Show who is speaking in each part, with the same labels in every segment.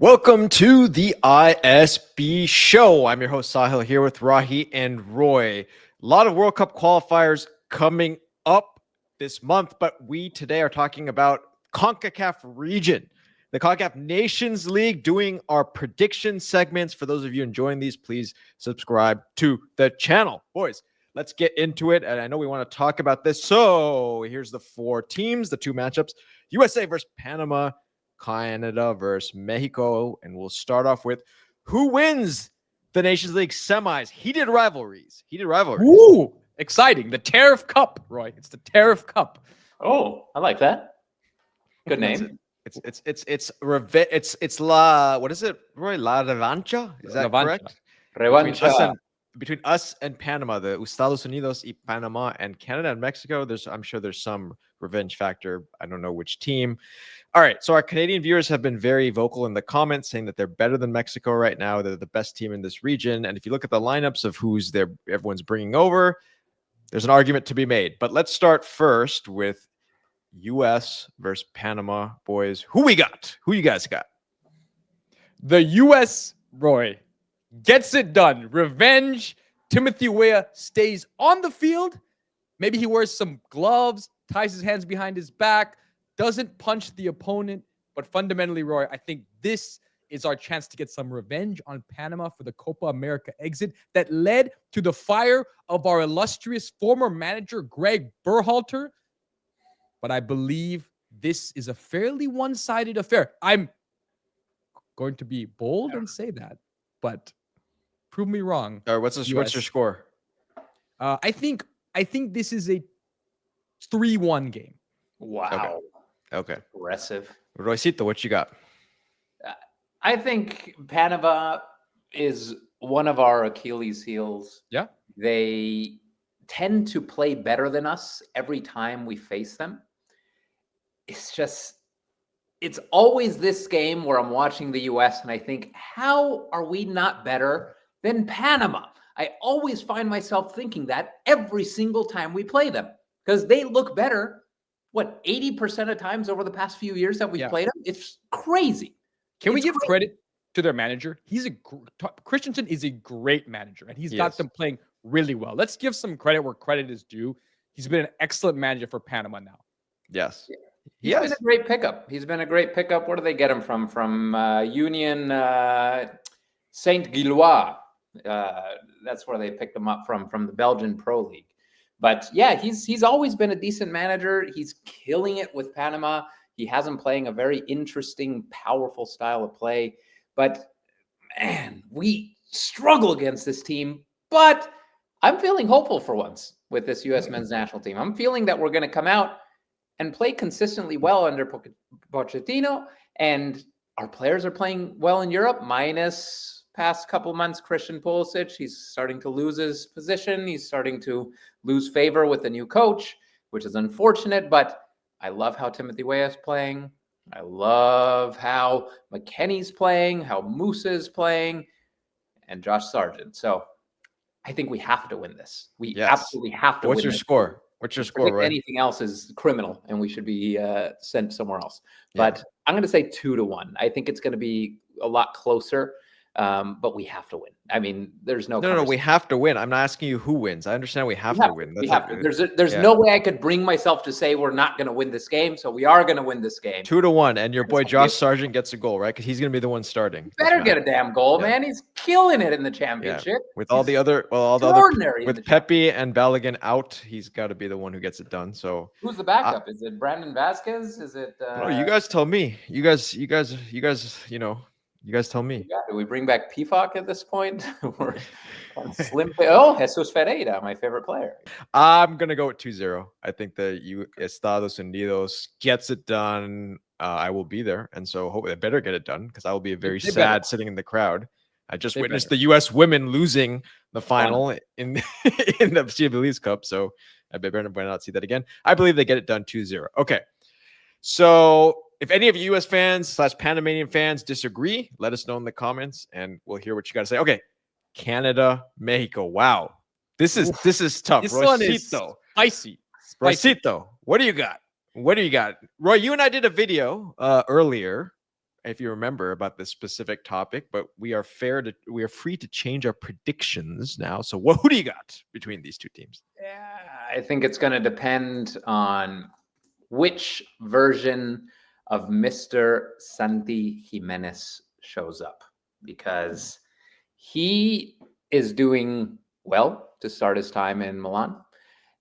Speaker 1: Welcome to the ISB show. I'm your host Sahil here with Rahi and Roy. A lot of World Cup qualifiers coming up this month, but we today are talking about CONCACAF region, the CONCACAF Nations League, doing our prediction segments. For those of you enjoying these, please subscribe to the channel. Boys, let's get into it. And I know we want to talk about this. So here's the four teams, the two matchups: USA versus Panama, Canada versus Mexico. And we'll start off with who wins the Nations League semis. Heated rivalries.
Speaker 2: Ooh, exciting. The Tariff Cup, Roy. It's the Tariff Cup.
Speaker 3: Oh, I like that. Good name.
Speaker 1: It's la, what is it, Roy? La Revancha? Is that correct?
Speaker 3: Revancha.
Speaker 1: Between us and Panama, the Estados Unidos y Panama, and Canada and Mexico, I'm sure there's some revenge factor. I don't know which team. All right, so our Canadian viewers have been very vocal in the comments saying that they're better than Mexico right now. They're the best team in this region. And if you look at the lineups of everyone's bringing over, there's an argument to be made. But let's start first with U.S. versus Panama, boys. Who we got? Who you guys got?
Speaker 2: The U.S., Roy, gets it done. Revenge. Timothy Weah stays on the field. Maybe he wears some gloves, ties his hands behind his back, doesn't punch the opponent. But fundamentally, Roy, I think this is our chance to get some revenge on Panama for the Copa America exit that led to the fire of our illustrious former manager, Greg Berhalter. But I believe this is a fairly one-sided affair. I'm going to be bold and say that, but prove me wrong.
Speaker 1: All right, what's your score?
Speaker 2: I think this is a 3-1 game.
Speaker 3: Wow.
Speaker 1: Okay.
Speaker 3: Aggressive.
Speaker 1: Roycito, what you got?
Speaker 3: I think Panama is one of our Achilles heels.
Speaker 2: Yeah.
Speaker 3: They tend to play better than us every time we face them. It's always this game where I'm watching the US and I think, how are we not better than Panama? I always find myself thinking that every single time we play them because they look better. 80% of times over the past few years that we've played them? It's crazy.
Speaker 2: Can we give credit to their manager? Christensen is a great manager, and he's got them playing really well. Let's give some credit where credit is due. He's been an excellent manager for Panama now.
Speaker 1: Yes.
Speaker 3: He's been a great pickup. Where do they get him from? From Union Saint Gilloise. That's where they picked him up from the Belgian Pro League. But yeah, he's always been a decent manager. He's killing it with Panama. He has him playing a very interesting, powerful style of play. But man, we struggle against this team. But I'm feeling hopeful for once with this U.S. men's national team. I'm feeling that we're going to come out and play consistently well under Pochettino. And our players are playing well in Europe, minus past couple months, Christian Pulisic. He's starting to lose his position. He's starting to lose favor with the new coach, which is unfortunate. But I love how Timothy Weah is playing. I love how McKennie's playing, how Musa is playing, and Josh Sargent. So I think we have to win this. We absolutely have to win
Speaker 1: this. What's your score, right?
Speaker 3: Anything else is criminal, and we should be sent somewhere else. But I'm going to say 2-1. I think it's going to be a lot closer. But we have to win. I mean, there's no.
Speaker 1: We have to win. I'm not asking you who wins. I understand we have to win.
Speaker 3: We have to. There's no way I could bring myself to say we're not going to win this game. So we are going to win this game.
Speaker 1: 2-1, and your boy Josh Sargent gets a goal, right? Because he's going to be the one starting.
Speaker 3: Better get a damn goal, man. He's killing it in the championship.
Speaker 1: Yeah. With all the other, with Pepe and Balogun out, he's got to be the one who gets it done. So
Speaker 3: who's the backup? Is it Brandon Vasquez? Is it?
Speaker 1: You guys tell me. You guys, You guys tell me.
Speaker 3: Do we bring back PFOC at this point? We're on slim. Oh, Jesus Ferreira, my favorite player.
Speaker 1: I'm going to go with 2-0. I think the Estados Unidos gets it done. I will be there. And so hope they better get it done because I will be very sad sitting in the crowd. I just witnessed the U.S. women losing the final in the CBL's Cup. So I better not see that again. I believe they get it done 2-0. Okay. So if any of you U.S. fans / Panamanian fans disagree, let us know in the comments, and we'll hear what you got to say. Okay, Canada, Mexico. Wow, this is tough.
Speaker 2: This one is spicy.
Speaker 1: Roycito, what do you got? Roy, you and I did a video earlier if you remember, about this specific topic, but we are free to change our predictions now. So who do you got between these two teams?
Speaker 3: Yeah, I think it's going to depend on which version of Mr. Santi Jimenez shows up, because he is doing well to start his time in Milan.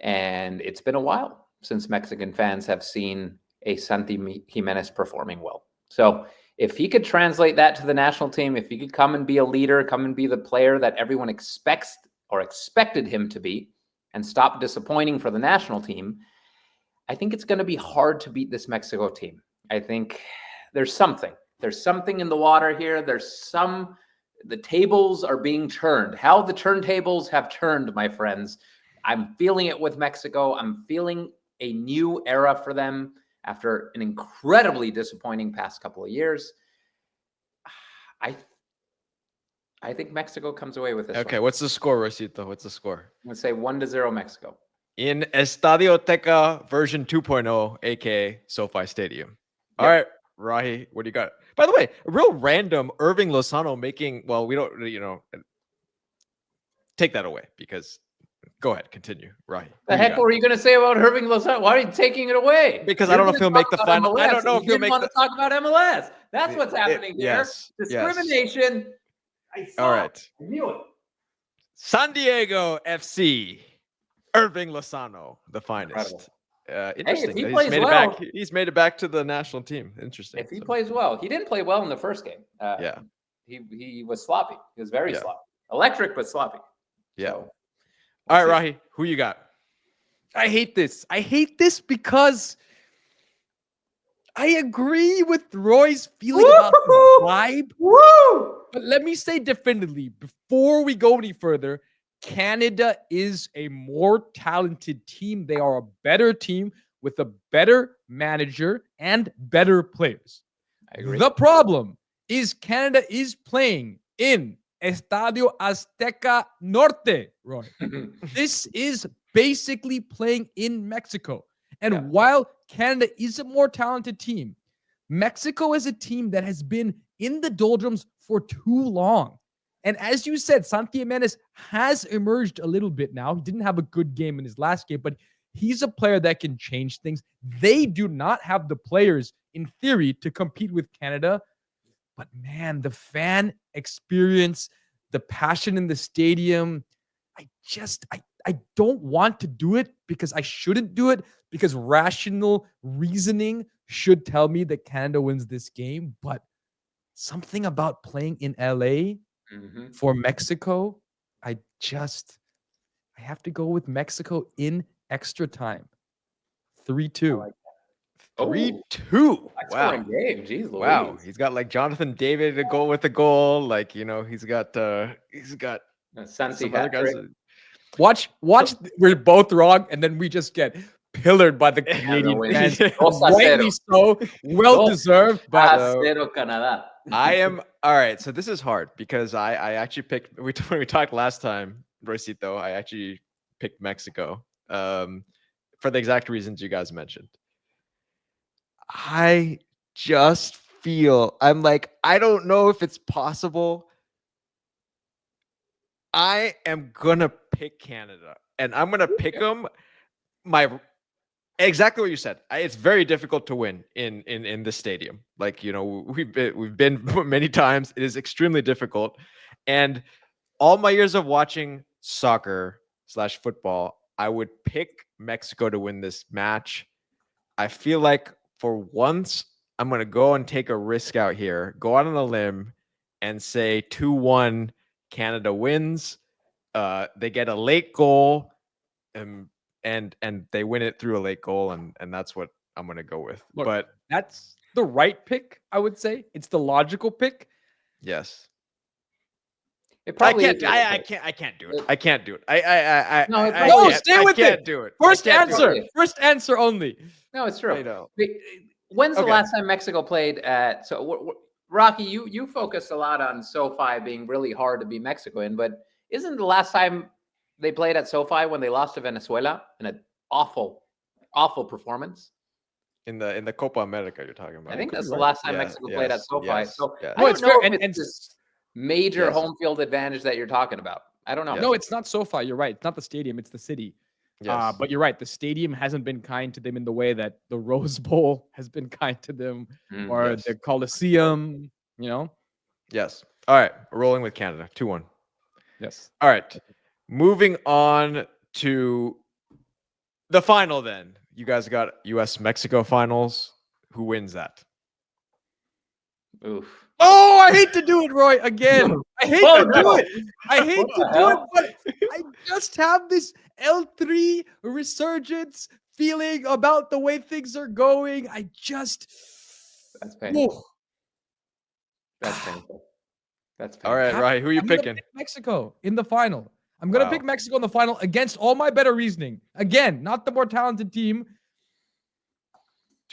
Speaker 3: And it's been a while since Mexican fans have seen a Santi Jimenez performing well. So if he could translate that to the national team, if he could come and be a leader, come and be the player that everyone expects or expected him to be, and stop disappointing for the national team, I think it's going to be hard to beat this Mexico team. I think there's something in the water here. The tables are being turned. How the turntables have turned, my friends. I'm feeling it with Mexico. I'm feeling a new era for them after an incredibly disappointing past couple of years. I think Mexico comes away with this.
Speaker 1: Okay, what's the score, Rosito? What's the score?
Speaker 3: I'm going to say 1-0 Mexico.
Speaker 1: In Estadio Teca version 2.0, aka SoFi Stadium. All right, Rahi, what do you got? By the way, a real random Irving Lozano making, well, we don't, take that away, because go ahead, continue, Rahi.
Speaker 3: The heck were you going to say about Irving Lozano? Why are you taking it away?
Speaker 1: Because I don't know if he'll make the final.
Speaker 3: MLS.
Speaker 1: I don't know if he'll make
Speaker 3: want to talk about MLS. That's what's happening here.
Speaker 1: Yes,
Speaker 3: discrimination.
Speaker 1: Yes. All right.
Speaker 3: I knew it.
Speaker 1: San Diego FC. Irving Lozano, the finest. Interesting.
Speaker 3: Hey, if he plays well,
Speaker 1: he's made it back to the national team. Interesting.
Speaker 3: If he plays well, he didn't play well in the first game. He was sloppy. He was very sloppy. Electric, but sloppy.
Speaker 1: Yeah. So, all right, Rahi, who you got?
Speaker 2: I hate this. I hate this because I agree with Roy's feeling about the vibe.
Speaker 3: Woo!
Speaker 2: But let me say definitively, before we go any further, Canada is a more talented team. They are a better team with a better manager and better players.
Speaker 3: I agree.
Speaker 2: The problem is Canada is playing in Estadio Azteca Norte, Roy. This is basically playing in Mexico. And while Canada is a more talented team, Mexico is a team that has been in the doldrums for too long. And as you said, Santi Jimenez has emerged a little bit now. He didn't have a good game in his last game, but he's a player that can change things. They do not have the players, in theory, to compete with Canada. But man, the fan experience, the passion in the stadium, I don't want to do it because I shouldn't do it, because rational reasoning should tell me that Canada wins this game. But something about playing in LA for Mexico, I have to go with Mexico in extra time. 3-2.
Speaker 3: Like
Speaker 1: 3-2. Wow.
Speaker 3: Game. Jeez,
Speaker 1: wow. He's got like Jonathan David to go with the goal. Like, he's got
Speaker 3: Santi
Speaker 1: some other guys.
Speaker 2: Watch. We're both wrong, and then we just get pillared by the Canadian fans. Rightly so. Well deserved. But
Speaker 1: I am all right. So this is hard because I actually picked. When we talked last time, Roycito, I actually picked Mexico for the exact reasons you guys mentioned. I just feel I'm like, I don't know if it's possible. I am gonna pick Canada, and I'm gonna pick them. Exactly what you said. It's very difficult to win in this stadium. Like, we've been many times. It is extremely difficult, and all my years of watching soccer/football, I would pick Mexico to win this match. I feel like for once, I'm gonna go and take a risk out here, go out on a limb, and say 2-1. Canada wins. They get a late goal, and they win it through a late goal, and that's what I'm gonna go with.
Speaker 2: Look,
Speaker 1: but
Speaker 2: that's the right pick, I would say. It's the logical pick.
Speaker 1: Yes.
Speaker 3: I
Speaker 1: can't do it. I can't do it. I can't do it.
Speaker 2: Stay with it.
Speaker 1: Do it.
Speaker 2: First answer only.
Speaker 3: No, it's true.
Speaker 1: I know.
Speaker 3: When's the last time Mexico played at? So Rocky, you focused a lot on SoFi being really hard to beat Mexico in, but isn't the last time they played at SoFi when they lost to Venezuela in an awful, awful performance?
Speaker 1: In the Copa America you're talking about.
Speaker 3: I think
Speaker 2: could
Speaker 3: that's
Speaker 2: be
Speaker 3: the
Speaker 2: right.
Speaker 3: last time
Speaker 1: Yeah,
Speaker 3: Mexico played at
Speaker 1: yes,
Speaker 3: SoFi.
Speaker 1: yes,
Speaker 3: So
Speaker 1: yes.
Speaker 3: I
Speaker 2: No,
Speaker 3: don't
Speaker 2: it's
Speaker 3: know
Speaker 2: fair.
Speaker 3: if
Speaker 2: And
Speaker 3: it's this major
Speaker 1: Yes.
Speaker 3: home field advantage that you're talking about. I don't know.
Speaker 1: Yes.
Speaker 2: no, it's not SoFi. You're right. It's not the stadium. It's the city.
Speaker 1: Yes.
Speaker 2: But you're right. The stadium hasn't been kind to them in the way that the Rose Bowl has been kind to them, or
Speaker 1: Yes.
Speaker 2: the Coliseum. You know.
Speaker 1: Yes. All right. We're rolling with Canada. 2-1.
Speaker 2: Yes.
Speaker 1: All right. Moving on to the final then. You guys got US Mexico finals. Who wins that?
Speaker 3: Oof.
Speaker 2: Oh, I hate to do it, Roy. Again, I hate
Speaker 3: Oh,
Speaker 2: to do
Speaker 3: no.
Speaker 2: it. I hate
Speaker 3: What
Speaker 2: to
Speaker 3: the
Speaker 2: do it,
Speaker 3: hell?
Speaker 2: but I just have this L3 resurgence feeling about the way things are going. I just.
Speaker 3: That's painful.
Speaker 2: Whoa.
Speaker 3: That's painful. That's painful.
Speaker 1: All right, right. Who are you
Speaker 2: I'm gonna
Speaker 1: picking?
Speaker 2: pick Mexico in the final. I'm gonna
Speaker 1: Wow.
Speaker 2: pick Mexico in the final against all my better reasoning. Again, not the more talented team.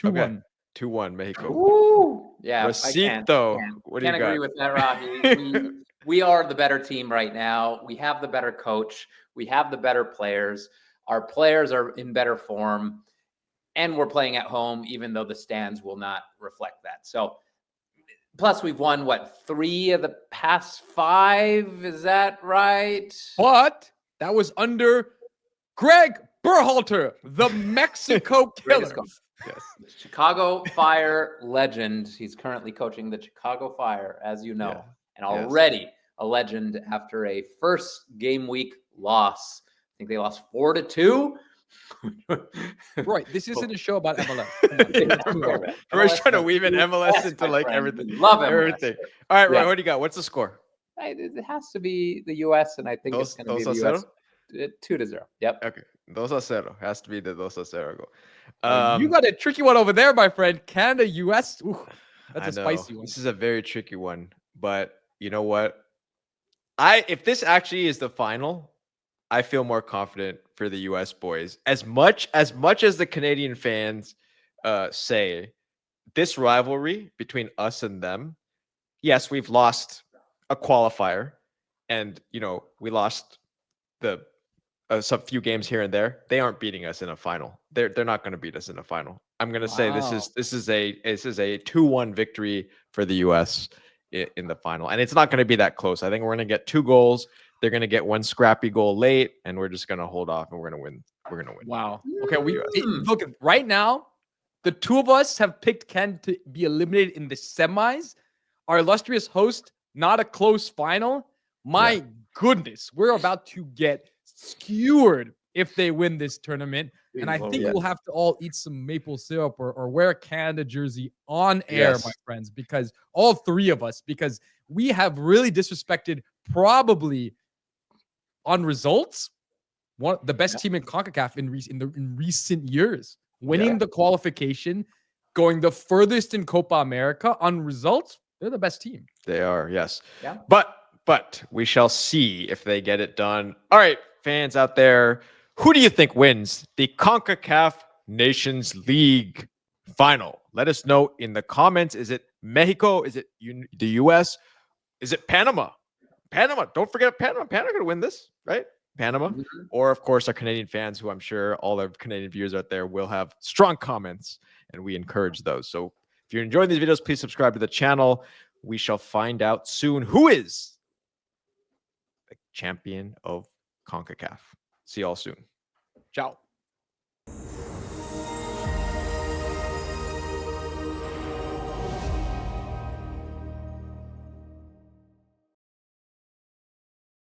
Speaker 2: 2-1.
Speaker 1: 2-1 Mexico.
Speaker 3: Ooh. Yeah, I can't.
Speaker 1: Recito. What do you
Speaker 3: Can't
Speaker 1: got?
Speaker 3: agree with that, Rahi. We are the better team right now. We have the better coach. We have the better players. Our players are in better form, and we're playing at home, even though the stands will not reflect that. So, plus we've won what 3 of the past 5? Is that right?
Speaker 2: But that was under Greg Berhalter, the Mexico
Speaker 3: Greatest
Speaker 2: killer.
Speaker 3: coach.
Speaker 1: Yes.
Speaker 3: Chicago Fire legend. He's currently coaching the Chicago Fire, as you know,
Speaker 1: Yeah.
Speaker 3: and already a legend after a first game week loss. I think they lost 4-2.
Speaker 2: Roy, this isn't a show about MLS. Come on, let's move on.
Speaker 1: Roy's trying to weave in MLS
Speaker 3: Yes,
Speaker 1: into
Speaker 3: my
Speaker 1: like
Speaker 3: friend.
Speaker 1: everything.
Speaker 3: We love MLS.
Speaker 1: Everything. All right, Roy,
Speaker 3: Yeah.
Speaker 1: what do you got? What's the score?
Speaker 3: It has to be the U.S., and I think it's going to be the
Speaker 1: 2-0?
Speaker 3: U.S. 2-0. Yep.
Speaker 1: Okay. 2-0. Has to be the 2-0 goal.
Speaker 2: You got a tricky one over there, my friend. Canada, US. Ooh, that's
Speaker 1: I
Speaker 2: a
Speaker 1: know.
Speaker 2: spicy one.
Speaker 1: This is a very tricky one, but you know what? If this actually is the final, I feel more confident for the US boys. As much as the Canadian fans say, this rivalry between us and them, yes, we've lost a qualifier, and we lost the some few games here and there. They aren't beating us in a final. They're not going to beat us in a final. I'm going to say this is a 2-1 victory for the US in the final, and it's not going to be that close. I think we're going to get 2 goals. They're going to get 1 scrappy goal late, and we're just going to hold off, and we're going to win. We're going to win.
Speaker 2: Wow. Okay,
Speaker 3: Mm.
Speaker 2: look right now. The 2 of us have picked Ken to be eliminated in the semis. Our illustrious host, not a close final. My goodness, we're about to get skewered if they win this tournament. And I think we'll have to all eat some maple syrup or wear a Canada jersey on air, my friends, because all 3 of us, because we have really disrespected probably on results the best team in CONCACAF in recent years, winning the qualification, going the furthest in Copa America on results. They're the best team.
Speaker 1: They are, yes.
Speaker 3: Yeah.
Speaker 1: But we shall see if they get it done. All right, fans out there, who do you think wins the CONCACAF Nations League final? Let us know in the comments. Is it Mexico? Is it the US? Is it Panama? Panama. Don't forget Panama. Panama going to win this, right? Panama.
Speaker 3: Mhm.
Speaker 1: Or, of course, our Canadian fans, who I'm sure all our Canadian viewers out there will have strong comments, and we encourage those. So if you're enjoying these videos, please subscribe to the channel. We shall find out soon who is the champion of CONCACAF. See y'all soon.
Speaker 2: Ciao.